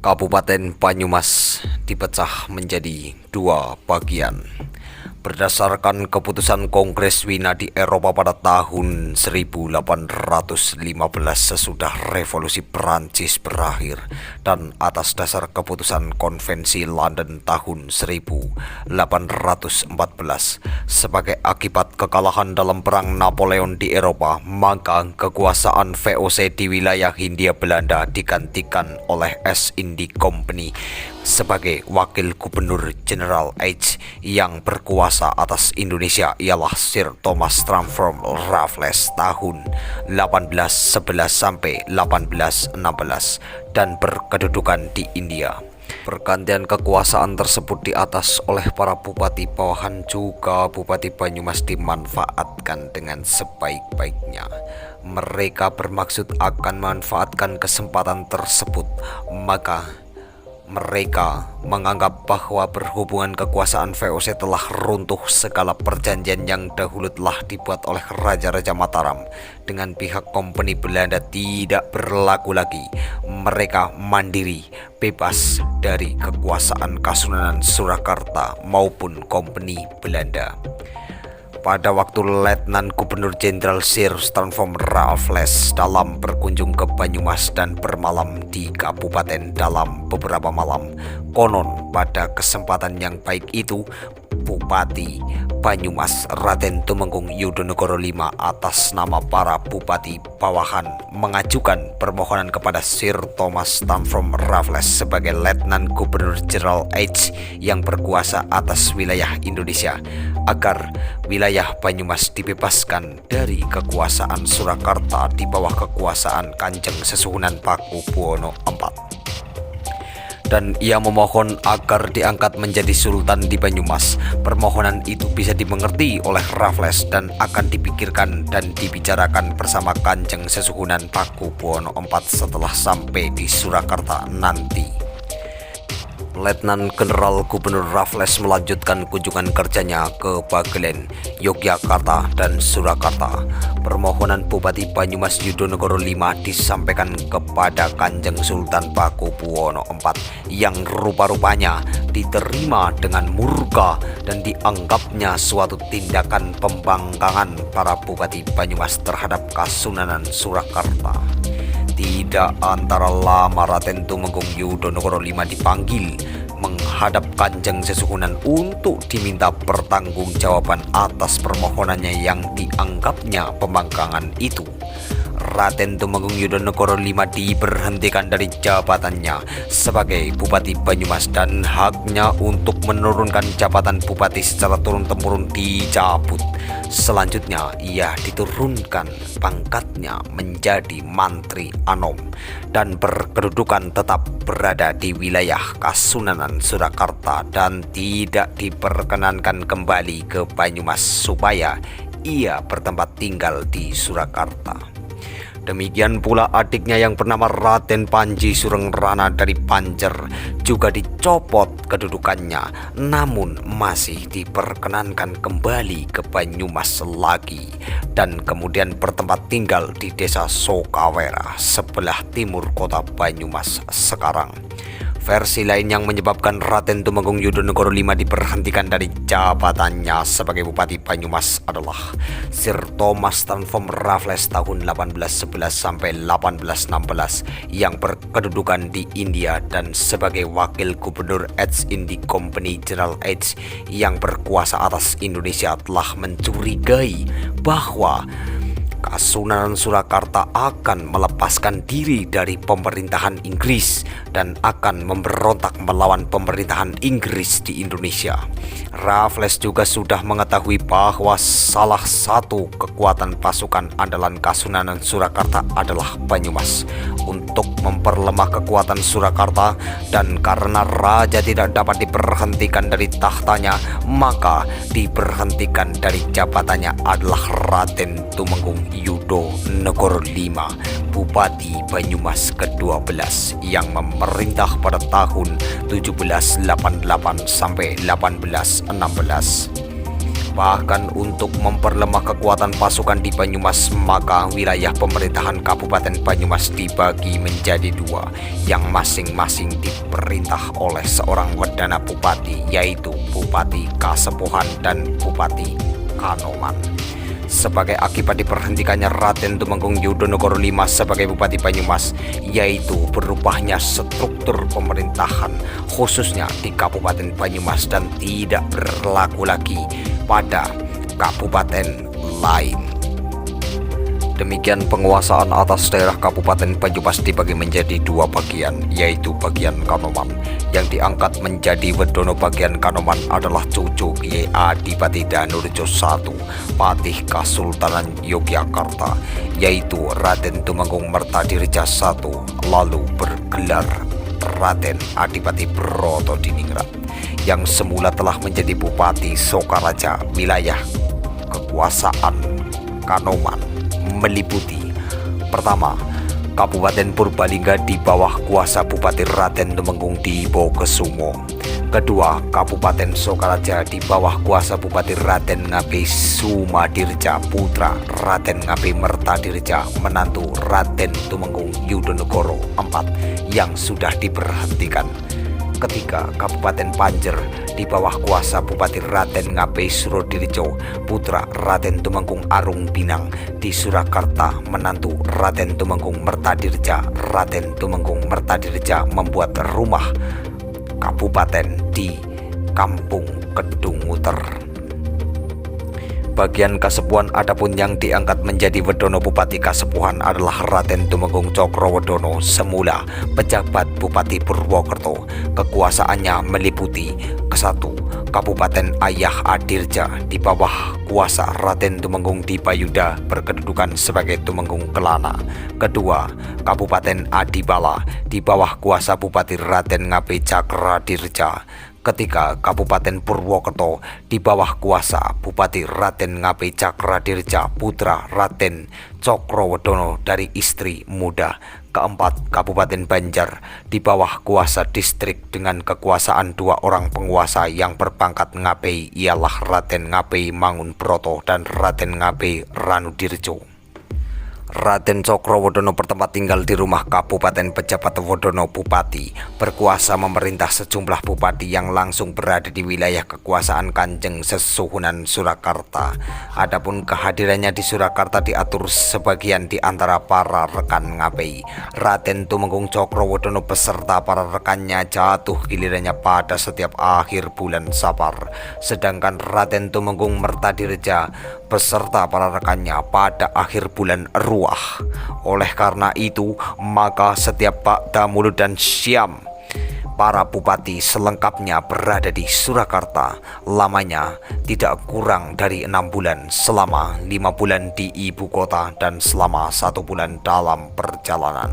Kabupaten Banyumas dipecah menjadi dua bagian. Berdasarkan keputusan Kongres Wina di Eropa pada tahun 1815 sesudah Revolusi Perancis berakhir dan atas dasar keputusan Konvensi London tahun 1814 sebagai akibat kekalahan dalam Perang Napoleon di Eropa, maka kekuasaan VOC di wilayah Hindia Belanda digantikan oleh East India Company sebagai Wakil Gubernur Jenderal H yang berkuasa atas Indonesia ialah Sir Thomas Stamford Raffles tahun 1811 sampai 1816 dan berkedudukan di India. Pergantian kekuasaan tersebut di atas oleh para bupati bawahan juga Bupati Banyumas dimanfaatkan dengan sebaik-baiknya. Mereka bermaksud akan memanfaatkan kesempatan tersebut, maka mereka menganggap bahwa berhubungan kekuasaan VOC telah runtuh segala perjanjian yang dahulu telah dibuat oleh Raja-Raja Mataram dengan pihak Kompeni Belanda tidak berlaku lagi. Mereka mandiri, bebas dari kekuasaan Kasunanan Surakarta maupun Kompeni Belanda. Pada waktu Letnan Gubernur Jenderal Sir Stamford Raffles dalam berkunjung ke Banyumas dan bermalam di kabupaten dalam beberapa malam, konon pada kesempatan yang baik itu Bupati Banyumas Raden Tumenggung Yudonegoro V atas nama para bupati bawahan mengajukan permohonan kepada Sir Thomas Stamford Raffles sebagai Letnan Gubernur Jenderal H yang berkuasa atas wilayah Indonesia agar wilayah Banyumas dibebaskan dari kekuasaan Surakarta di bawah kekuasaan Kanjeng Sesuhunan Pakubuwono IV. Dan ia memohon agar diangkat menjadi Sultan di Banyumas. Permohonan itu bisa dimengerti oleh Raffles dan akan dipikirkan dan dibicarakan bersama Kanjeng Sesuhunan Pakubuwono IV setelah sampai di Surakarta nanti. Letnan General Gubernur Raffles melanjutkan kunjungan kerjanya ke Bagelen, Yogyakarta, dan Surakarta. Permohonan Bupati Banyumas Yudonegoro V disampaikan kepada Kanjeng Sultan Pakubuwono IV yang rupa-rupanya diterima dengan murka dan dianggapnya suatu tindakan pembangkangan para Bupati Banyumas terhadap Kasunanan Surakarta. Tidak antara lama Raden Tumenggung Yudonegoro V dipanggil menghadap Kanjeng Sesuhunan untuk diminta pertanggungjawaban atas permohonannya yang dianggapnya pembangkangan itu. Raden Tumenggung Yudonegoro V diberhentikan dari jabatannya sebagai Bupati Banyumas dan haknya untuk menurunkan jabatan bupati secara turun-temurun dicabut. Selanjutnya ia diturunkan pangkatnya menjadi Mantri Anom dan berkedudukan tetap berada di wilayah Kasunanan Surakarta dan tidak diperkenankan kembali ke Banyumas supaya ia bertempat tinggal di Surakarta. Demikian pula adiknya yang bernama Raden Panji Surengrana dari Panjer juga dicopot kedudukannya, namun masih diperkenankan kembali ke Banyumas lagi dan kemudian bertempat tinggal di desa Sokawera sebelah timur kota Banyumas sekarang. Versi lain yang menyebabkan Raden Tumenggung Yudonegoro V diberhentikan dari jabatannya sebagai Bupati Banyumas adalah Sir Thomas Stamford Raffles tahun 1811 sampai 1816 yang berkedudukan di India dan sebagai Wakil Gubernur East India Company General H yang berkuasa atas Indonesia telah mencurigai bahwa Kasunanan Surakarta akan melepaskan diri dari pemerintahan Inggris dan akan memberontak melawan pemerintahan Inggris di Indonesia. Raffles juga sudah mengetahui bahwa salah satu kekuatan pasukan andalan Kasunanan Surakarta adalah Banyumas. Untuk memperlemah kekuatan Surakarta dan karena raja tidak dapat diberhentikan dari tahtanya, maka diberhentikan dari jabatannya adalah Raden Tumenggung Yudonegoro V, Bupati Banyumas ke-12 yang memerintah pada tahun 1788 sampai 1816. Bahkan untuk memperlemah kekuatan pasukan di Banyumas, maka wilayah pemerintahan Kabupaten Banyumas dibagi menjadi dua, yang masing-masing diperintah oleh seorang Wedana Bupati, yaitu Bupati Kasepuhan dan Bupati Kanoman. Sebagai akibat diberhentikannya Raden Tumenggung Yudonegoro V sebagai Bupati Banyumas, yaitu berubahnya struktur pemerintahan khususnya di Kabupaten Banyumas dan tidak berlaku lagi pada kabupaten lain. Demikian penguasaan atas daerah Kabupaten Banyumas dibagi menjadi dua bagian, yaitu bagian Kanoman. Yang diangkat menjadi Wedono bagian Kanoman adalah cucu Kyai Adipati Danurjo I, Patih Kasultanan Yogyakarta, yaitu Raden Tumenggung Mertadirja I, lalu bergelar Raden Adipati Brododiningrat, yang semula telah menjadi Bupati Sokaraja. Wilayah kekuasaan Kanoman meliputi: pertama, Kabupaten Purbalingga di bawah kuasa Bupati Raden Tumenggung Dibokesumo. Kedua, Kabupaten Sokaraja di bawah kuasa Bupati Raden Ngabe Sumadirja, putra Raden Ngabe Mertadirja, menantu Raden Tumenggung Yudonegoro IV yang sudah diberhentikan. Ketiga, Kabupaten Panjer di bawah kuasa Bupati Raden Ngabe Surodirjo, putra Raden Tumenggung Arung Pinang di Surakarta, menantu Raden Tumenggung Mertadirja. Raden Tumenggung Mertadirja membuat rumah kabupaten di Kampung Kedunguter. Bagian Kasepuhan adapun yang diangkat menjadi Wedono Bupati Kasepuhan adalah Raden Tumenggung Cokrowedono, semula pejabat Bupati Purwokerto. Kekuasaannya meliputi: kesatu, Kabupaten Ayah Adirja di bawah kuasa Raden Tumenggung Dipayuda berkedudukan sebagai Tumenggung Kelana. Kedua, Kabupaten Adibala di bawah kuasa Bupati Raden Ngabe Cakradirja. Ketiga, Kabupaten Purwokerto di bawah kuasa Bupati Raden Ngabe Cakradirja, putra Raden Cokrowedono dari istri muda. Keempat, Kabupaten Banjar di bawah kuasa distrik dengan kekuasaan dua orang penguasa yang berpangkat Ngabe, ialah Raden Ngabe Mangunbroto dan Raden Ngabe Ranudirjo. Raden Cokrowedono bertempat tinggal di rumah Kabupaten Pejabat Wedono Bupati, berkuasa memerintah sejumlah bupati yang langsung berada di wilayah kekuasaan Kanjeng Sesuhunan Surakarta. Adapun kehadirannya di Surakarta diatur sebagian di antara para rekan Ngabe. Raden Tumenggung Cokrowedono beserta para rekannya jatuh gilirannya pada setiap akhir bulan Sapar, sedangkan Raden Tumenggung Mertadirja beserta para rekannya pada akhir bulan Ruah. Oleh karena itu, maka setiap Ba'da Mulud dan Syam, para bupati selengkapnya berada di Surakarta. Lamanya tidak kurang dari 6 bulan, selama 5 bulan di ibu kota dan selama 1 bulan dalam perjalanan.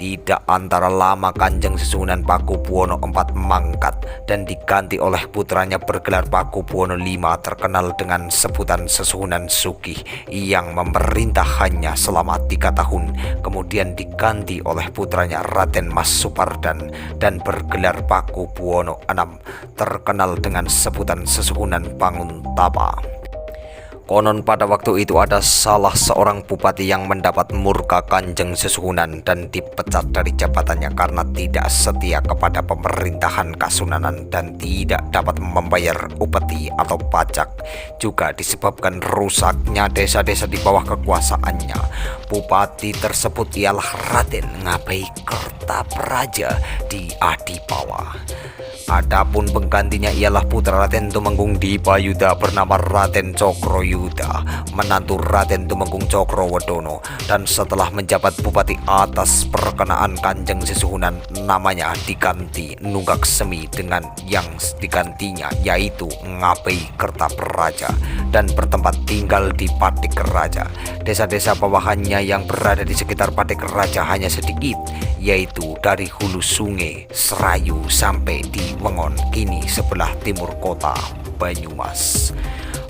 Tidak antara lama Kanjeng Sesuhunan Pakubuwono IV mangkat dan diganti oleh putranya bergelar Pakubuwono V, terkenal dengan sebutan Sesuhunan Sugih, yang memerintah hanya selama 3 tahun. Kemudian diganti oleh putranya Raden Mas Supardan dan bergelar Pakubuwono VI, terkenal dengan sebutan Sesuhunan Panguntapa. Konon pada waktu itu ada salah seorang bupati yang mendapat murka Kanjeng Sesuhunan dan dipecat dari jabatannya karena tidak setia kepada pemerintahan Kasunanan dan tidak dapat membayar upeti atau pajak. Juga disebabkan rusaknya desa-desa di bawah kekuasaannya. Bupati tersebut ialah Raden Ngabe Kertapraja di Adipawa. Adapun penggantinya ialah putra Raden Tumenggung Dipayuda bernama Raden Cokroyuda, menantu Raden Tumenggung Cokrowedono, dan setelah menjabat bupati atas perkenaan Kanjeng Sesuhunan, namanya diganti Nunggak Semi dengan yang digantinya, yaitu Ngabe Kertapraja, dan bertempat tinggal di Patik Raja. Desa-desa bawahannya yang berada di sekitar Patik Raja hanya sedikit, yaitu dari hulu sungai Serayu sampai di Wengon, kini sebelah timur kota Banyumas.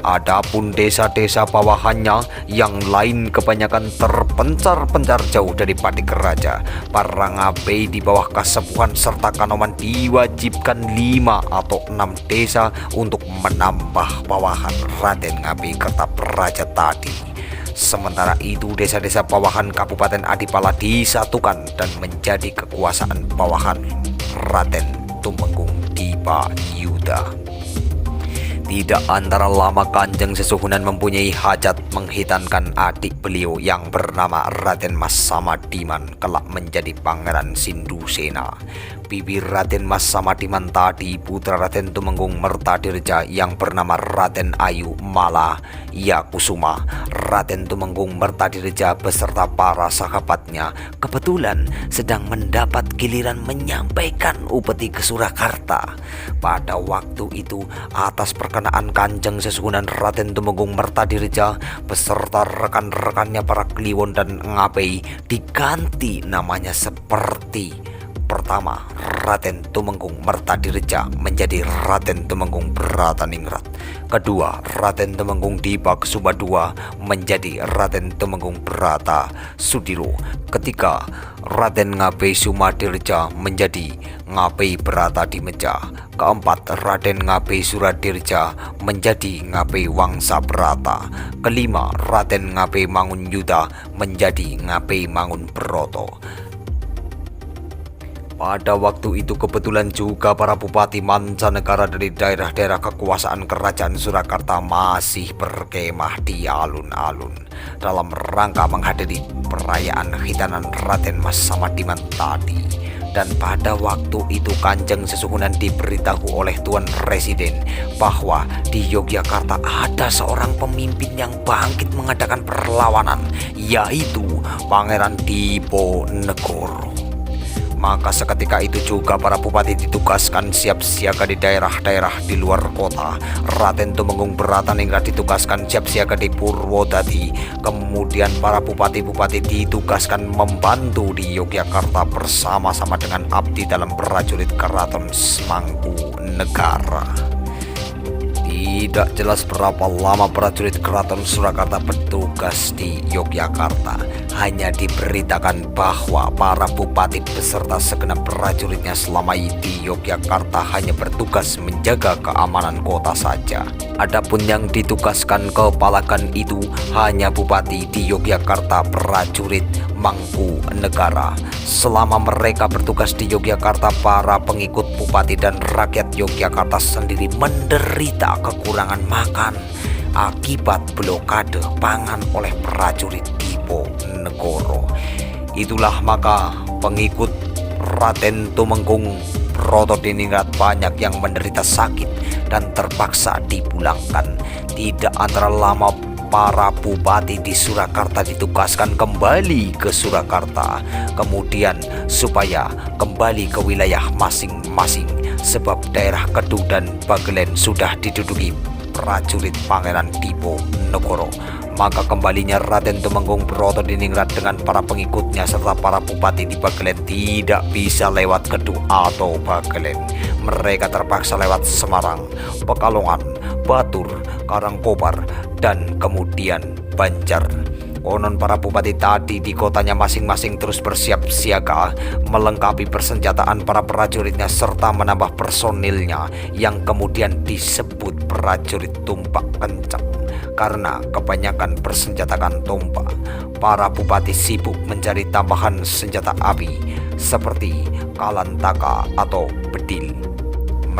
Adapun desa-desa bawahannya yang lain kebanyakan terpencar-pencar jauh dari Padik Raja. Para ngabei di bawah Kasepuhan serta Kanoman diwajibkan 5 atau 6 desa untuk menambah bawahan Raden Ngabei Kertapraja tadi. Sementara itu desa-desa bawahan Kabupaten Adipala disatukan dan menjadi kekuasaan bawahan Raden Tumenggung Dipayuda. Tidak antara lama Kanjeng Sesuhunan mempunyai hajat menghitankan adik beliau yang bernama Raden Mas Samadiman kelak menjadi Pangeran Sindusena. Bibi Raden Mas Samadiman tadi putra Raden Tumenggung Mertadirja yang bernama Raden Ayu Mala Yakusuma. Raden Tumenggung Mertadirja beserta para sahabatnya kebetulan sedang mendapat giliran menyampaikan upeti ke Surakarta. Pada waktu itu atas perkenaan Kanjeng Sesuhunan Raden Tumenggung Mertadirja beserta rekan-rekannya para Kliwon dan Ngabei diganti namanya seperti: pertama, Raden Tumenggung Mertadirja menjadi Raden Tumenggung Brataningrat. Kedua, Raden Tumenggung Dipaksuba II menjadi Raden Tumenggung Brata Sudiro. Ketiga, Raden Ngabei Sumadirja menjadi Ngabei Brata Dimeja. Keempat, Raden Ngabei Suradirja menjadi Ngabei Wangsa Brata. Kelima, Raden Ngabei Mangunyuda menjadi Ngabei Mangun Broto. Pada waktu itu kebetulan juga para bupati mancanegara dari daerah-daerah kekuasaan kerajaan Surakarta masih berkemah di alun-alun dalam rangka menghadiri perayaan hitanan Raden Mas Samadiman tadi. Dan pada waktu itu Kanjeng Sesuhunan diberitahu oleh Tuan Presiden bahwa di Yogyakarta ada seorang pemimpin yang bangkit mengadakan perlawanan, yaitu Pangeran Diponegoro. Maka seketika itu juga para bupati ditugaskan siap siaga di daerah-daerah di luar kota. Raden Tumenggung Brataningrat ditugaskan siap siaga di Purwodadi. Kemudian para bupati-bupati ditugaskan membantu di Yogyakarta bersama-sama dengan abdi dalam prajurit Keraton Semangkunegara. Tidak jelas berapa lama prajurit Keraton Surakarta bertugas di Yogyakarta. Hanya diberitakan bahwa para bupati beserta segenap prajuritnya selama ini di Yogyakarta hanya bertugas menjaga keamanan kota saja. Adapun yang ditugaskan ke Palagan itu hanya bupati di Yogyakarta prajurit Mangkunegara. Selama mereka bertugas di Yogyakarta, para pengikut bupati dan rakyat Yogyakarta sendiri menderita kekurangan makan akibat blokade pangan oleh prajurit Diponegoro. Itulah maka pengikut Raden Tumenggung Bratadiningrat banyak yang menderita sakit dan terpaksa dipulangkan. Tidak antara lama para bupati di Surakarta ditugaskan kembali ke Surakarta, kemudian supaya kembali ke wilayah masing-masing, sebab daerah Kedu dan Bagelen sudah diduduki prajurit Pangeran Diponegoro. Maka kembalinya Raden Tumenggung Bratadiningrat dengan para pengikutnya serta para bupati di Bagelen tidak bisa lewat Kedu atau Bagelen. Mereka terpaksa lewat Semarang, Pekalongan, Batur, Karangkobar, dan kemudian Banjar. Konon para bupati tadi di kotanya masing-masing terus bersiap siaga, melengkapi persenjataan para prajuritnya serta menambah personilnya yang kemudian disebut prajurit tumpak kencang. Karena kebanyakan persenjatakan tombak, para bupati sibuk mencari tambahan senjata api seperti kalantaka atau bedil.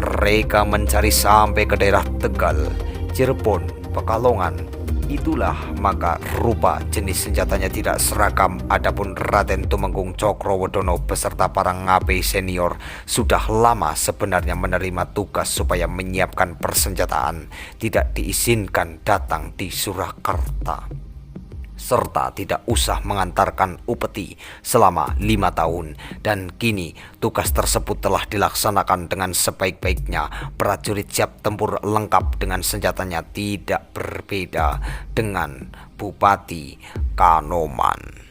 Mereka mencari sampai ke daerah Tegal, Cirebon, Pekalongan. Itulah maka rupa jenis senjatanya tidak seragam. Adapun Raden Tumenggung Cokrowodono beserta para ngabei senior sudah lama sebenarnya menerima tugas supaya menyiapkan persenjataan, tidak diizinkan datang di Surakarta, serta tidak usah mengantarkan upeti selama 5 tahun. Dan kini tugas tersebut telah dilaksanakan dengan sebaik-baiknya. Prajurit siap tempur lengkap dengan senjatanya, tidak berbeda dengan Bupati Kanoman.